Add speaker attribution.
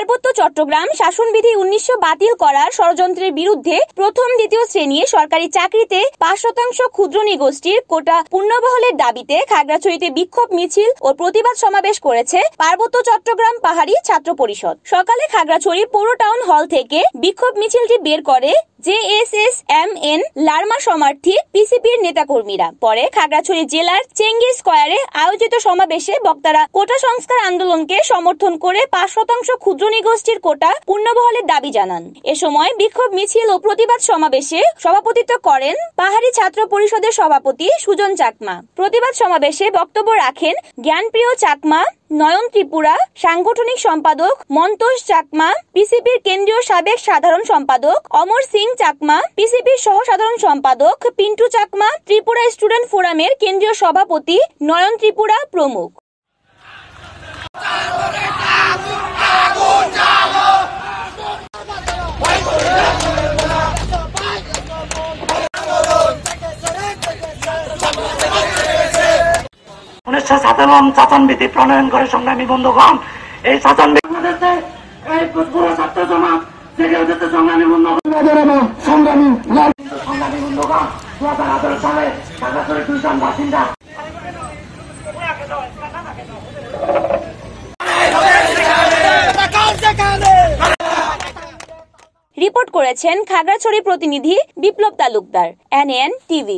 Speaker 1: পার্বত্য চট্টগ্রাম শাসনবিধি 1900 বাতিল করার ষড়যন্ত্রের বিরুদ্ধে প্রথম দ্বিতীয় শ্রেণী সরকারি চাকরিতে 5% ক্ষুদ্র নৃগোষ্ঠীর কোটা পুনর্বহালের দাবিতে খাগড়াছড়িতে বিক্ষোভ মিছিল ও প্রতিবাদ সমাবেশ করেছে পার্বত্য চট্টগ্রাম পাহাড়ি ছাত্র পরিষদ। সকালে খাগড়াছড়ি পৌর টাউন হল থেকে বিক্ষোভ মিছিলটি বের করে JSSMN লার্মা সমার্থী পিসিপির নেতাকর্মীরা। পরে খাগড়াছড়ি জেলার চেঙ্গি স্কয়ারে আয়োজিত সমাবেশে বক্তারা কোটা সংস্কার আন্দোলনকে সমর্থন করে 5% ক্ষুদ্র নৃগোষ্ঠীর কোটা পুনর্বহালের দাবি জানান। এ সময় বিক্ষোভ মিছিল ও প্রতিবাদ সমাবেশে সভাপতিত্ব করেন পাহাড়ি ছাত্র পরিষদের সভাপতি সুজন চাকমা। প্রতিবাদ সমাবেশে বক্তব্য রাখেন জ্ঞানপ্রিয় চাকমা, নয়ন ত্রিপুরা, সাংগঠনিক সম্পাদক মন্তোষ চাকমা, পিসিপির কেন্দ্রীয় সাবেক সাধারণ সম্পাদক অমর সিং চাকমা, পিসিপির সহ সাধারণ সম্পাদক পিন্টু চাকমা, ত্রিপুরা স্টুডেন্ট ফোরামের কেন্দ্রীয় সভাপতি নয়ন ত্রিপুরা প্রমুখ।
Speaker 2: শাসনবিধি প্রণয়ন করে সংগ্রামী বন্ধুগণ, এই শাসনবিধি ছাত্র সমাজ জেগে উঠেছে। সংগ্রামী বন্ধুগণ 2018 সালে খাগড়াছড়ির 2 জন বাসিন্দা
Speaker 1: রিপোর্ট করেছেন খাগড়াছড়ি প্রতিনিধি বিপ্লব তালুকদার, NAN TV।